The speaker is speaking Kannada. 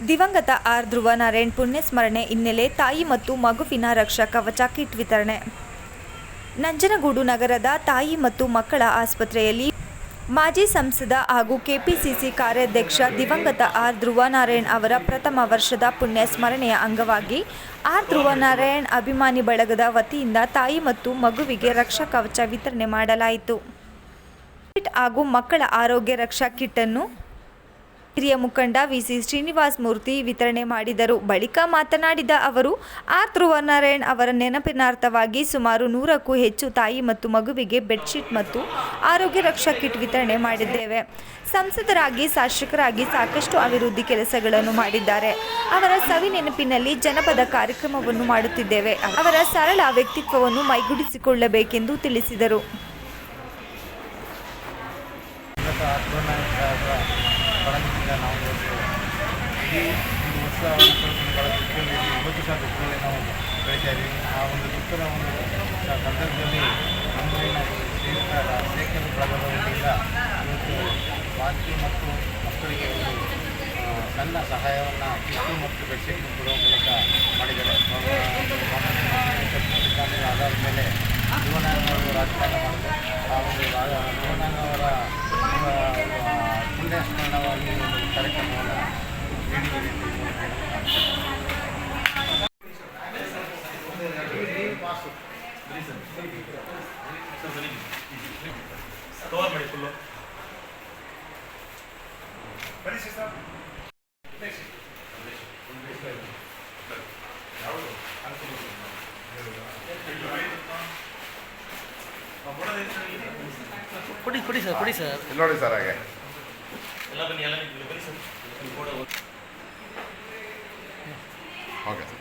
ದಿವಂಗತ ಆರ್ ಧ್ರುವ ನಾರಾಯಣ್ ಪುಣ್ಯಸ್ಮರಣೆ ಹಿನ್ನೆಲೆ ತಾಯಿ ಮತ್ತು ಮಗುವಿನ ರಕ್ಷಾ ಕವಚ ಕಿಟ್ ವಿತರಣೆ. ನಂಜನಗೂಡು ನಗರದ ತಾಯಿ ಮತ್ತು ಮಕ್ಕಳ ಆಸ್ಪತ್ರೆಯಲ್ಲಿ ಮಾಜಿ ಸಂಸದ ಹಾಗೂ ಕೆಪಿಸಿಸಿ ಕಾರ್ಯಾಧ್ಯಕ್ಷ ದಿವಂಗತ ಆರ್ ಧ್ರುವ ನಾರಾಯಣ್ ಅವರ ಪ್ರಥಮ ವರ್ಷದ ಪುಣ್ಯ ಸ್ಮರಣೆಯ ಅಂಗವಾಗಿ ಆರ್ ಧ್ರುವ ನಾರಾಯಣ್ ಅಭಿಮಾನಿ ಬಳಗದ ವತಿಯಿಂದ ತಾಯಿ ಮತ್ತು ಮಗುವಿಗೆ ರಕ್ಷಾ ಕವಚ ವಿತರಣೆ ಮಾಡಲಾಯಿತು. ಕಿಟ್ ಹಾಗೂ ಮಕ್ಕಳ ಆರೋಗ್ಯ ರಕ್ಷಾ ಕಿಟ್ ಅನ್ನು ಹಿರಿಯ ಮುಖಂಡ ವಿಸಿ ಶ್ರೀನಿವಾಸ್ ಮೂರ್ತಿ ವಿತರಣೆ ಮಾಡಿದರು. ಬಳಿಕ ಮಾತನಾಡಿದ ಅವರು, ಆರ್ ಧ್ರುವ ನಾರಾಯಣ್ ಅವರ ನೆನಪಿನಾರ್ಥವಾಗಿ ಸುಮಾರು 100ಕ್ಕೂ ಹೆಚ್ಚು ತಾಯಿ ಮತ್ತು ಮಗುವಿಗೆ ಬೆಡ್ಶೀಟ್ ಮತ್ತು ಆರೋಗ್ಯ ರಕ್ಷಾ ಕಿಟ್ ವಿತರಣೆ ಮಾಡಿದ್ದೇವೆ. ಸಂಸದರಾಗಿ ಶಾಸಕರಾಗಿ ಸಾಕಷ್ಟು ಅಭಿವೃದ್ಧಿ ಕೆಲಸಗಳನ್ನು ಮಾಡಿದ್ದಾರೆ. ಅವರ ಸವಿ ನೆನಪಿನಲ್ಲಿ ಜನಪದ ಕಾರ್ಯಕ್ರಮವನ್ನು ಮಾಡುತ್ತಿದ್ದೇವೆ. ಅವರ ಸರಳ ವ್ಯಕ್ತಿತ್ವವನ್ನು ಮೈಗೂಡಿಸಿಕೊಳ್ಳಬೇಕೆಂದು ತಿಳಿಸಿದರು. ನಾವು ಇಡೀ ಒಂದು ವರ್ಷ ಇವತ್ತು ಸಹ ದುಃಖದಲ್ಲಿ ನಾವು ಬೆಳೀತಾ ಇದ್ದೀವಿ. ಆ ಒಂದು ದುಃಖದ ಒಂದು ಸಂದರ್ಭದಲ್ಲಿ ಮಂಗಳೂರಿನ ಶ್ರೀಯುತ ಶೇಖರ್ ಬಳಗದ ವತಿಯಿಂದ ಇವತ್ತು ವಾಂತಿ ಮತ್ತು ಮಕ್ಕಳಿಗೆ ಒಂದು ಸಣ್ಣ ಸಹಾಯವನ್ನು ಕಿಟ್ಟು ಮತ್ತು ಬೆಡ್ಶೀಟ್ ಕೊಡುವ ಮೂಲಕ ಮಾಡಿದ್ದಾರೆ. ಆಧಾರದ ಮೇಲೆ ಧ್ರುವನಾರಾಯಣ್ ಅವರು ರಾಜಕಾರಣ ಮಾಡಿದ್ರು. ಆ ಒಂದು ಧ್ರುವನಾರಾಯಣ್ ಅವರ ಪುಣ್ಯಸ್ಮರಣವಾಗಿ ಒಂದು ಕಾರ್ಯಕ್ರಮವನ್ನು ನೀಡಿದ್ದೀವಿ ಎಂದು ಕೊಡಿ ಸರ್ ನೋಡಿ ಸರ್ ಹಾಗೆ ಎಲ್ಲ ಬನ್ನಿ ಸರ್ ಓಕೆ ಸರ್.